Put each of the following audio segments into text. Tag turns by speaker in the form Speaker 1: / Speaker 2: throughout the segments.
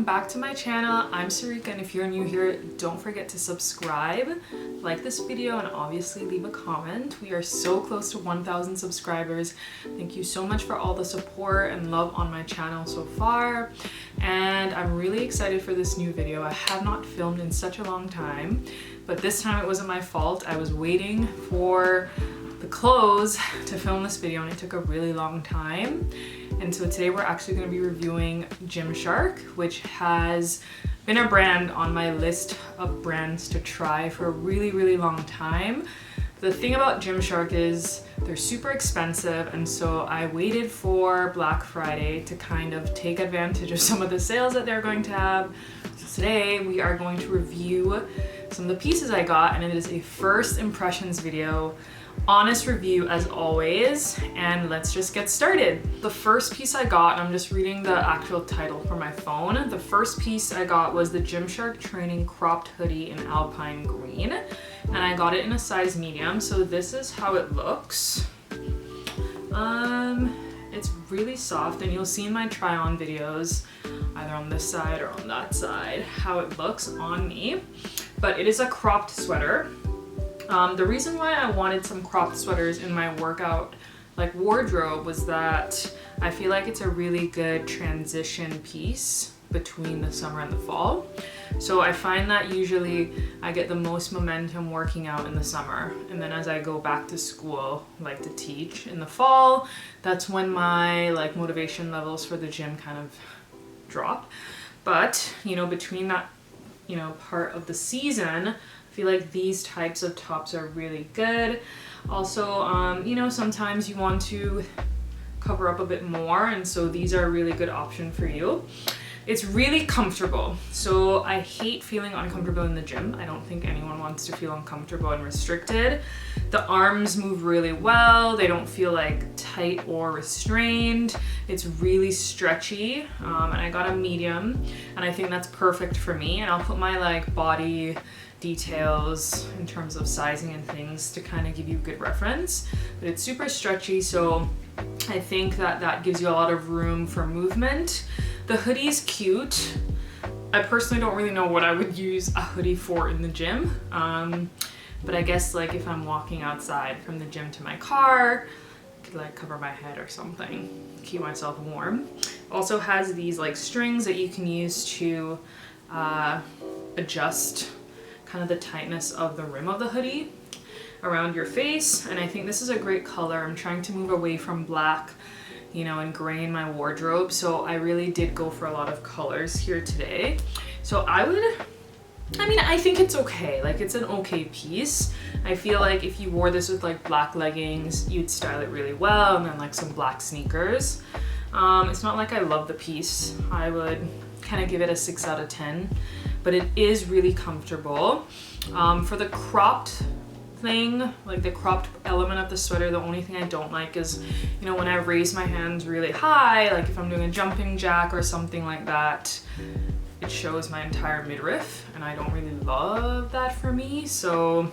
Speaker 1: welcome back to my channel. I'm Sarika, and if you're new here, don't forget to subscribe, like this video, and obviously leave a comment. We are so close to 1,000 subscribers. Thank you so much for all the support and love on my channel so far, and I'm really excited for this new video. I have not filmed in such a long time, but this time it wasn't my fault. I was waiting for the clothes to film this video and it took a really long time. And so today we're actually going to be reviewing Gymshark, which has been a brand on my list of brands to try for a really long time. The thing about Gymshark is they're super expensive, and so I waited for Black Friday to kind of take advantage of some of the sales that they're going to have. So today we are going to review some of the pieces I got, and it is a first impressions video. Honest review as always, and let's just get started. The first piece I got, and I'm just reading the actual title from my phone. The first piece I got was the Gymshark Training Cropped Hoodie in Alpine Green, and I got it in a size medium. So this is how it looks. It's really soft, and you'll see in my try on videos, either on this side or on that side, how it looks on me. But it is a cropped sweater. The reason why I wanted some cropped sweaters in my workout wardrobe was that I feel like it's a really good transition piece between the summer and the fall. So I find that usually I get the most momentum working out in the summer, and then as I go back to school, like to teach in the fall, that's when my motivation levels for the gym kind of drop. But between that part of the season, I feel like these types of tops are really good. Also, sometimes you want to cover up a bit more, and so these are a really good option for you. It's really comfortable. So I hate feeling uncomfortable in the gym. I don't think anyone wants to feel uncomfortable and restricted. The arms move really well. They don't feel tight or restrained. It's really stretchy, and I got a medium, and I think that's perfect for me. And I'll put my body details in terms of sizing and things to kind of give you a good reference, but it's super stretchy, so I think that gives you a lot of room for movement. The hoodie is cute. I personally don't really know what I would use a hoodie for in the gym, but I guess if I'm walking outside from the gym to my car, I could cover my head or something, keep myself warm. Also has these strings that you can use to adjust kind of the tightness of the rim of the hoodie around your face, and I think this is a great color. I'm trying to move away from black, and gray in my wardrobe, so I really did go for a lot of colors here today. So I think it's okay. It's an okay piece. I feel like if you wore this with black leggings, you'd style it really well, and then some black sneakers. It's not like I love the piece. I would kind of give it a 6 out of 10, but it is really comfortable. For the cropped thing, the cropped element of the sweater, the only thing I don't like is, when I raise my hands really high, if I'm doing a jumping jack or something like that, it shows my entire midriff, and I don't really love that for me. So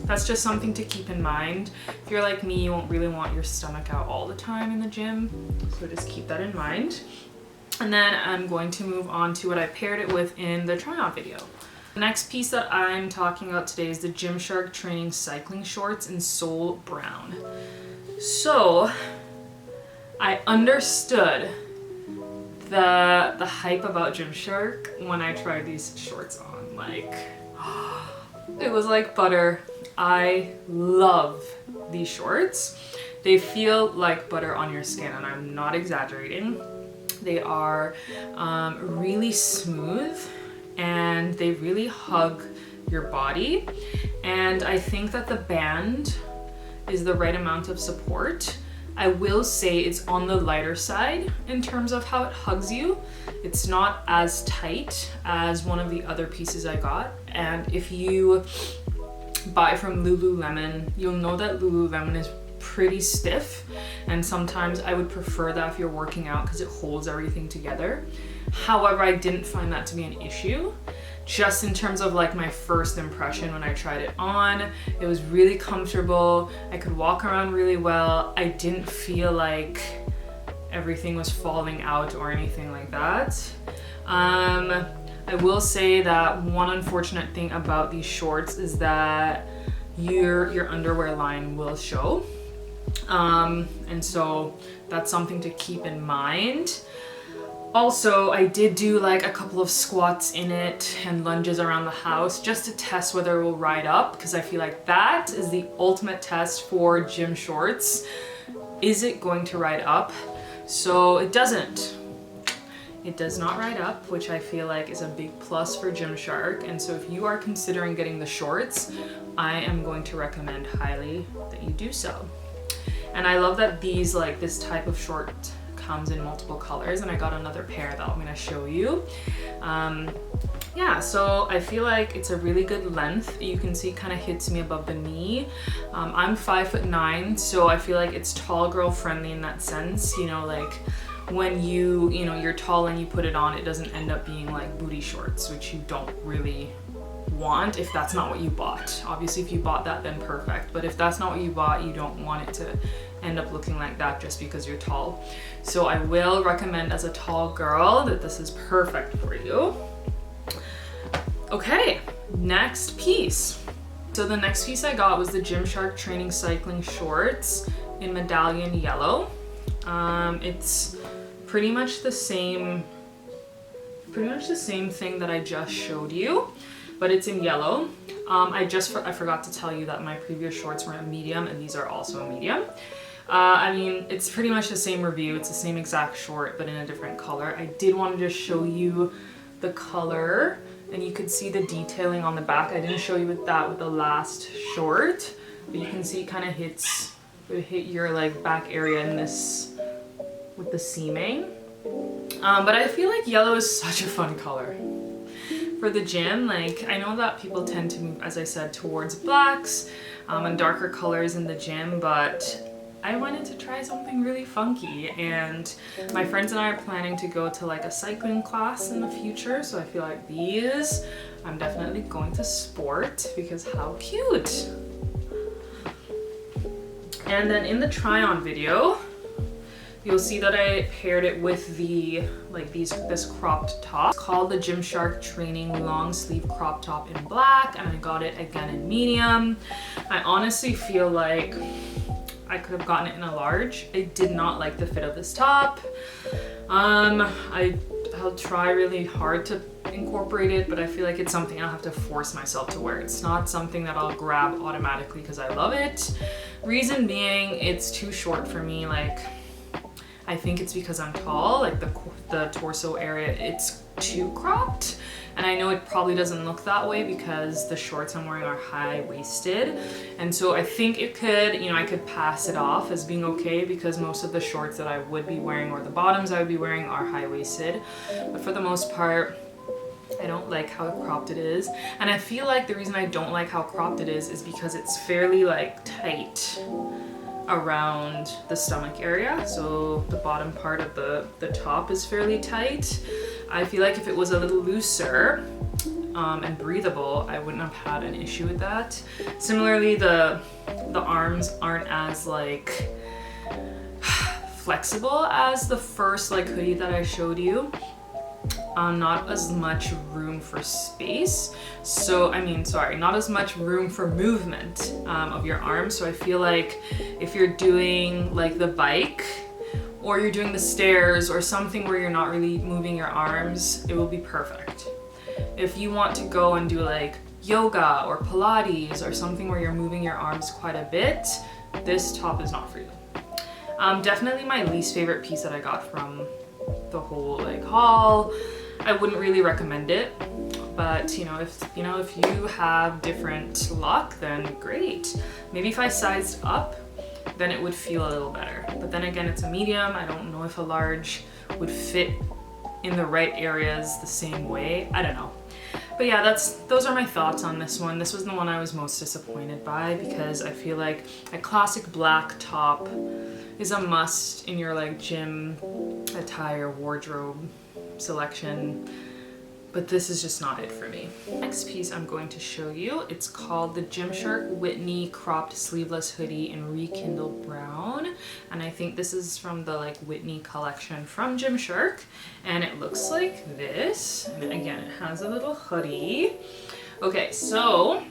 Speaker 1: that's just something to keep in mind. If you're like me, you won't really want your stomach out all the time in the gym, so just keep that in mind. And then I'm going to move on to what I paired it with in the try-on video. The next piece that I'm talking about today is the Gymshark Training Cycling shorts in Soul Brown. So I understood the hype about Gymshark when I tried these shorts on. It was like butter. I love these shorts. They feel like butter on your skin, and I'm not exaggerating. They are really smooth, and they really hug your body, and I think that the band is the right amount of support. I will say it's on the lighter side in terms of how it hugs you. It's not as tight as one of the other pieces I got, and if you buy from Lululemon, you'll know that Lululemon is pretty stiff, and sometimes I would prefer that if you're working out because it holds everything together. However, I didn't find that to be an issue. Just in terms of my first impression when I tried it on, it was really comfortable. I could walk around really well. I didn't feel like everything was falling out or anything like that. I will say that one unfortunate thing about these shorts is that your underwear line will show. And so that's something to keep in mind. Also, I did do like a couple of squats in it and lunges around the house just to test whether it will ride up, because I feel like that is the ultimate test for gym shorts. Is it going to ride up? So it doesn't. It does not ride up, which I feel like is a big plus for Gymshark. And so if you are considering getting the shorts, I am going to recommend highly that you do so. And I love that these, like this type of short comes in multiple colors, and I got another pair that I'm gonna show you. Yeah, so I feel like it's a really good length. You can see it kind of hits me above the knee. I'm 5'9", so I feel like it's tall girl friendly in that sense. You know, like when you're tall and you put it on, it doesn't end up being like booty shorts, which you don't really want if that's not what you bought. Obviously, if you bought that, then perfect. But if that's not what you bought, you don't want it to end up looking like that just because you're tall. So I will recommend as a tall girl that this is perfect for you. Okay, next piece. So the next piece I got was the Gymshark Training Cycling shorts in Medallion Yellow. It's pretty much the same thing that I just showed you, but it's in yellow. I forgot to tell you that my previous shorts were a medium, and these are also a medium. I mean, it's pretty much the same review. It's the same exact short, but in a different color. I did want to just show you the color, and you could see the detailing on the back. I didn't show you with the last short, but you can see it kind of hit your like back area in this with the seaming. But I feel like yellow is such a fun color for the gym. Like, I know that people tend to move, as I said, towards blacks and darker colors in the gym, but I wanted to try something really funky, and my friends and I are planning to go to like a cycling class in the future, so I feel like these I'm definitely going to sport, because how cute. And then in the try-on video, you'll see that I paired it with this cropped top. It's called the Gymshark Training Long Sleeve Crop Top in black, and I got it again in medium. I honestly feel like I could have gotten it in a large. I did not like the fit of this top. I'll try really hard to incorporate it, but I feel like it's something I'll have to force myself to wear. It's not something that I'll grab automatically because I love it. Reason being, it's too short for me. Like, I think it's because I'm tall, like the torso area, it's too cropped. And I know it probably doesn't look that way because the shorts I'm wearing are high-waisted. And so I think it could, I could pass it off as being okay, because most of the shorts that I would be wearing, or the bottoms I would be wearing, are high-waisted. But for the most part, I don't like how cropped it is. And I feel like the reason I don't like how cropped it is because it's fairly like tight around the stomach area. So the bottom part of the top is fairly tight. I feel like if it was a little looser and breathable, I wouldn't have had an issue with that. Similarly, the arms aren't as like flexible as the first like hoodie that I showed you. Not as much room for space. So, not as much room for movement of your arms. So I feel like if you're doing like the bike, or you're doing the stairs, or something where you're not really moving your arms, it will be perfect. If you want to go and do like yoga or Pilates or something where you're moving your arms quite a bit, this top is not for you. Definitely my least favorite piece that I got from the whole like haul. I wouldn't really recommend it, but if you have different luck, then great. Maybe if I sized up, then it would feel a little better. But then again, it's a medium. I don't know if a large would fit in the right areas the same way. I don't know. But yeah, those are my thoughts on this one. This was the one I was most disappointed by, because I feel like a classic black top is a must in your like gym attire wardrobe selection. but this is just not it for me. Next piece I'm going to show you, it's called the Gymshark Whitney Cropped Sleeveless Hoodie in Rekindle Brown. And I think this is from the like Whitney collection from Gymshark. And it looks like this. And again, it has a little hoodie. Okay, so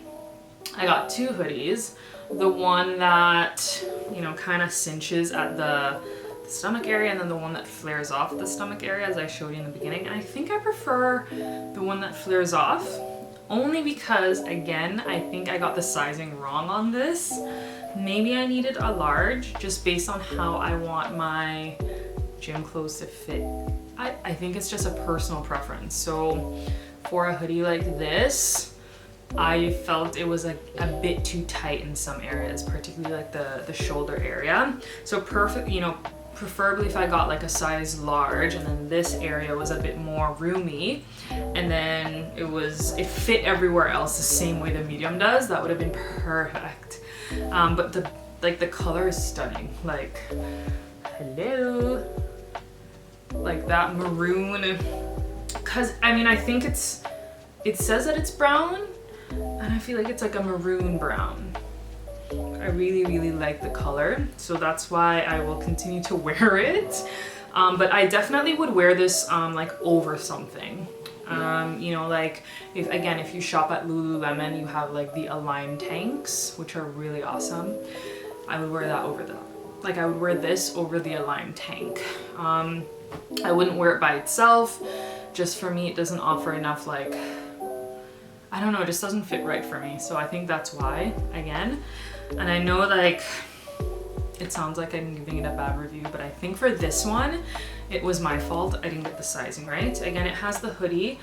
Speaker 1: I got two hoodies. The one that, you know, kind of cinches at the stomach area, and then the one that flares off at the stomach area, as I showed you in the beginning. And I think I prefer the one that flares off, only because, again, I think I got the sizing wrong on this. Maybe I needed a large, just based on how I want my gym clothes to fit. I think it's just a personal preference. So for a hoodie like this, I felt it was a bit too tight in some areas, particularly like the shoulder area. So perfect, you know, preferably if I got like a size large, and then this area was a bit more roomy, and then it fit everywhere else the same way the medium does, that would have been perfect. But the color is stunning. Like, hello, like that maroon. Cause I mean, I think it says that it's brown, and I feel like it's like a maroon brown. I really, really like the color, so that's why I will continue to wear it. But I definitely would wear this like over something. You know, like if you shop at Lululemon, you have like the Align tanks, which are really awesome. I would wear that over that. Like I would wear this over the Align tank. I wouldn't wear it by itself. Just for me, it doesn't offer enough, like, I don't know, it just doesn't fit right for me. So I think that's why, again. And I know, like, it sounds like I'm giving it a bad review, but I think for this one, it was my fault. I didn't get the sizing right. Again, it has the hoodie.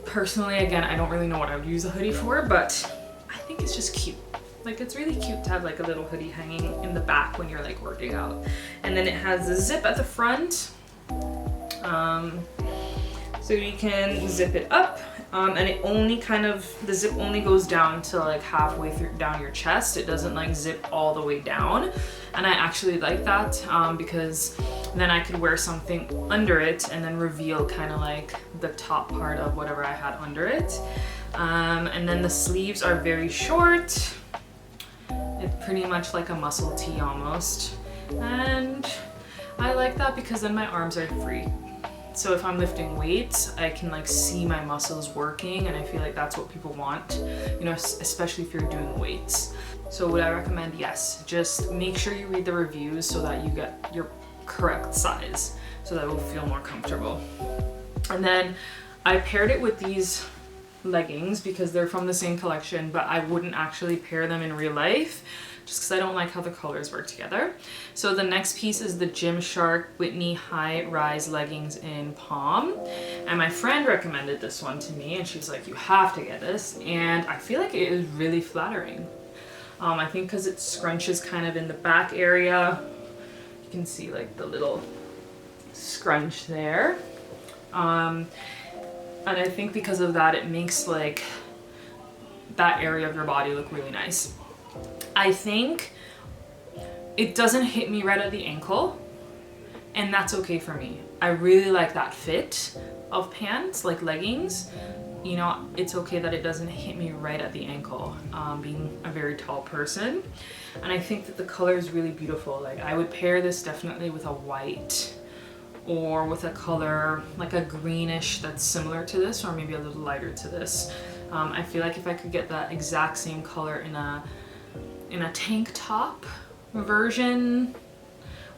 Speaker 1: Personally, again, I don't really know what I would use a hoodie for, but I think it's just cute. Like, it's really cute to have like a little hoodie hanging in the back when you're like working out. And then it has the zip at the front. So you can zip it up. And it only the zip only goes down to like halfway down your chest. It doesn't like zip all the way down. And I actually like that because then I could wear something under it and then reveal kind of like the top part of whatever I had under it. And then the sleeves are very short. It's pretty much like a muscle tee almost. And I like that because then my arms are free. So if I'm lifting weights, I can like see my muscles working, and I feel like that's what people want, you know, especially if you're doing weights. So would I recommend? Yes. Just make sure you read the reviews so that you get your correct size, so that it will feel more comfortable. And then I paired it with these leggings because they're from the same collection, but I wouldn't actually pair them in real life, just because I don't like how the colors work together. So the next piece is the Gymshark Whitney High Rise Leggings in Palm. And my friend recommended this one to me, and she's like, you have to get this. And I feel like it is really flattering. I think because it scrunches kind of in the back area. You can see like the little scrunch there. And I think because of that, it makes like that area of your body look really nice. I think it doesn't hit me right at the ankle, and that's okay for me. I really like that fit of pants, like leggings. You know, it's okay that it doesn't hit me right at the ankle, being a very tall person. And I think that the color is really beautiful. Like, I would pair this definitely with a white, or with a color like a greenish that's similar to this, or maybe a little lighter to this. I feel like if I could get that exact same color in a tank top version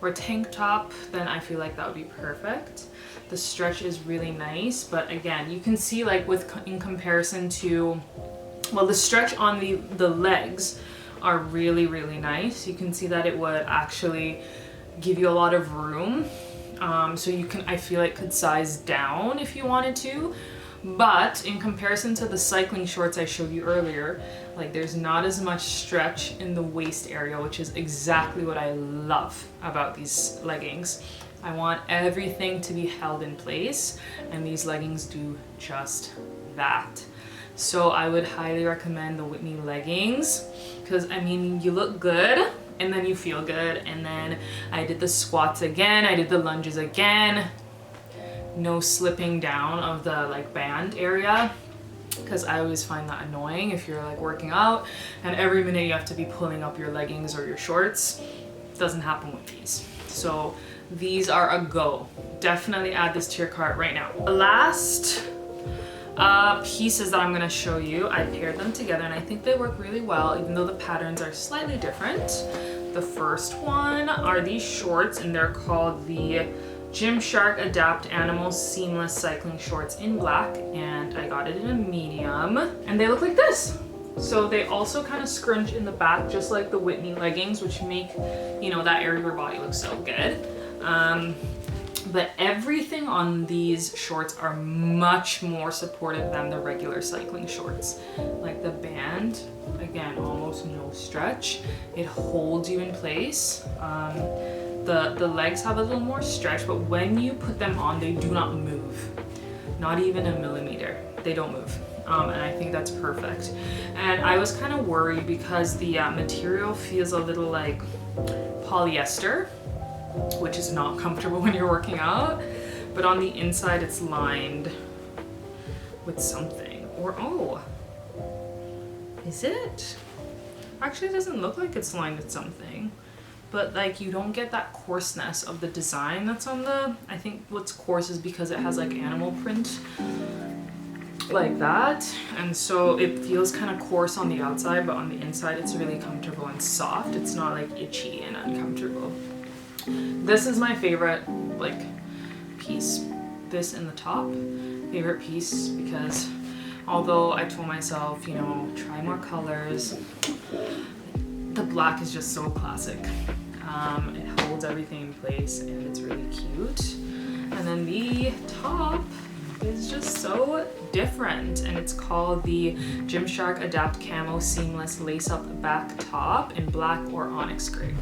Speaker 1: or tank top, then I feel like that would be perfect. The stretch is really nice, but again, you can see like in comparison to, well, the stretch on the legs are really, really nice. You can see that it would actually give you a lot of room. So you can, I feel like, could size down if you wanted to. But in comparison to the cycling shorts I showed you earlier, like there's not as much stretch in the waist area, which is exactly what I love about these leggings. I want everything to be held in place, and these leggings do just that. So I would highly recommend the Whitney leggings, because I mean, you look good and then you feel good. And then I did the squats again, I did the lunges again. no slipping down of the like band area, because I always find that annoying if you're like working out and every minute you have to be pulling up your leggings or your shorts. Doesn't happen with these. So these are a go. Definitely add this to your cart right now. The last pieces that I'm gonna show you, I paired them together and I think they work really well, even though the patterns are slightly different. The first one are these shorts, and they're called the Gymshark Adapt Animal Seamless Cycling Shorts in black, and I got it in a medium, and they look like this. So they also kind of scrunch in the back, just like the Whitney leggings, which make, you know, that area of your body look so good. But everything on these shorts are much more supportive than the regular cycling shorts. Like the band, again, almost no stretch. It holds you in place. The legs have a little more stretch, but when you put them on, they do not move. Not even a millimeter. They don't move. And I think that's perfect. And I was kind of worried because the material feels a little like polyester, which is not comfortable when you're working out. But on the inside, it's lined with something. Or, oh, is it? Actually, it doesn't look like it's lined with something. But like, you don't get that coarseness of the design that's on the, I think what's coarse is because it has like animal print like that, and so it feels kind of coarse on the outside, but on the inside it's really comfortable and soft. It's not like itchy and uncomfortable. This is my favorite like piece, this in the top, favorite piece, because although I told myself, you know, try more colors, the black is just so classic. It holds everything in place and it's really cute. And then the top is just so different, and it's called the Gymshark Adapt Camo Seamless Lace Up Back Top in black or onyx gray.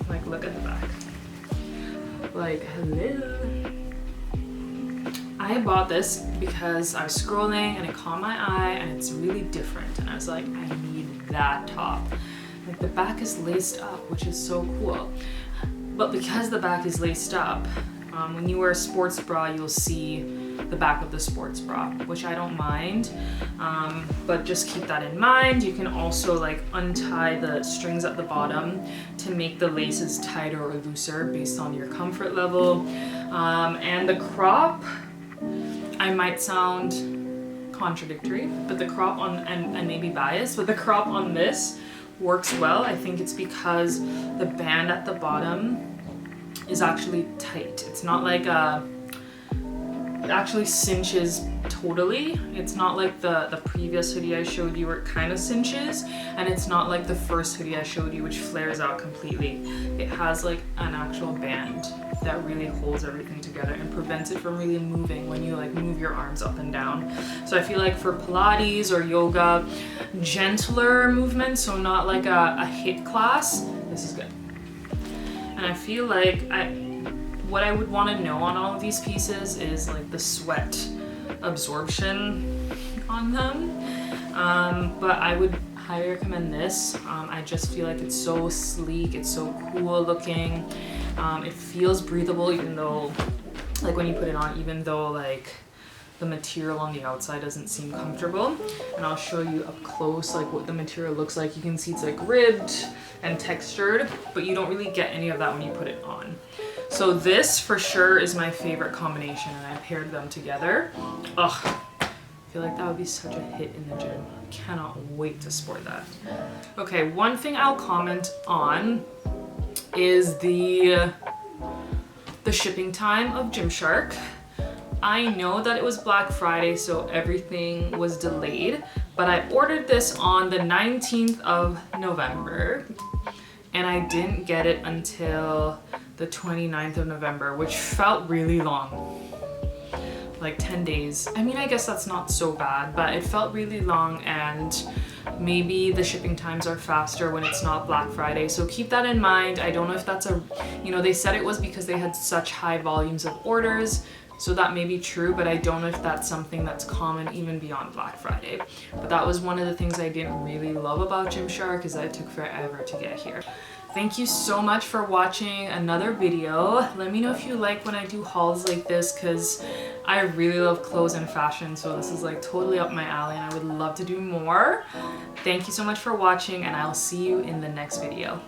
Speaker 1: Like, look at the back. Like, hello. I bought this because I was scrolling and it caught my eye and it's really different, and I was like, I need that top. Like, the back is laced up, which is so cool. But because the back is laced up, when you wear a sports bra, you'll see the back of the sports bra, which I don't mind, but just keep that in mind. You can also like untie the strings at the bottom to make the laces tighter or looser based on your comfort level. And the crop, I might sound contradictory, but the crop on, and maybe biased, but the crop on this works well. I think it's because the band at the bottom is actually tight. It's not like it actually cinches totally. It's not like the previous hoodie I showed you where it kind of cinches, and it's not like the first hoodie I showed you which flares out completely. It has like an actual band that really holds everything together and prevents it from really moving when you like move your arms up and down. So I feel like for Pilates or yoga, gentler movement, so not like a HIIT class, this is good. And I feel like what I would want to know on all of these pieces is like the sweat absorption on them. But I would highly recommend this. I just feel like it's so sleek, it's so cool looking. It feels breathable, even though, like when you put it on, even though like the material on the outside doesn't seem comfortable. And I'll show you up close like what the material looks like. You can see it's like ribbed and textured, but you don't really get any of that when you put it on. So this for sure is my favorite combination, and I paired them together. Ugh, I feel like that would be such a hit in the gym. I cannot wait to sport that. Okay, one thing I'll comment on is the shipping time of Gymshark. I know that it was Black Friday, so everything was delayed, but I ordered this on the 19th of November, and I didn't get it until the 29th of November, which felt really long. Like 10 days. I mean, I guess that's not so bad, but it felt really long, and maybe the shipping times are faster when it's not Black Friday. So keep that in mind. I don't know if that's they said it was because they had such high volumes of orders. So that may be true, but I don't know if that's something that's common even beyond Black Friday. But that was one of the things I didn't really love about Gymshark, is that it took forever to get here. thank you so much for watching another video. Let me know if you like when I do hauls like this, because I really love clothes and fashion, so this is like totally up my alley and I would love to do more. Thank you so much for watching, and I'll see you in the next video.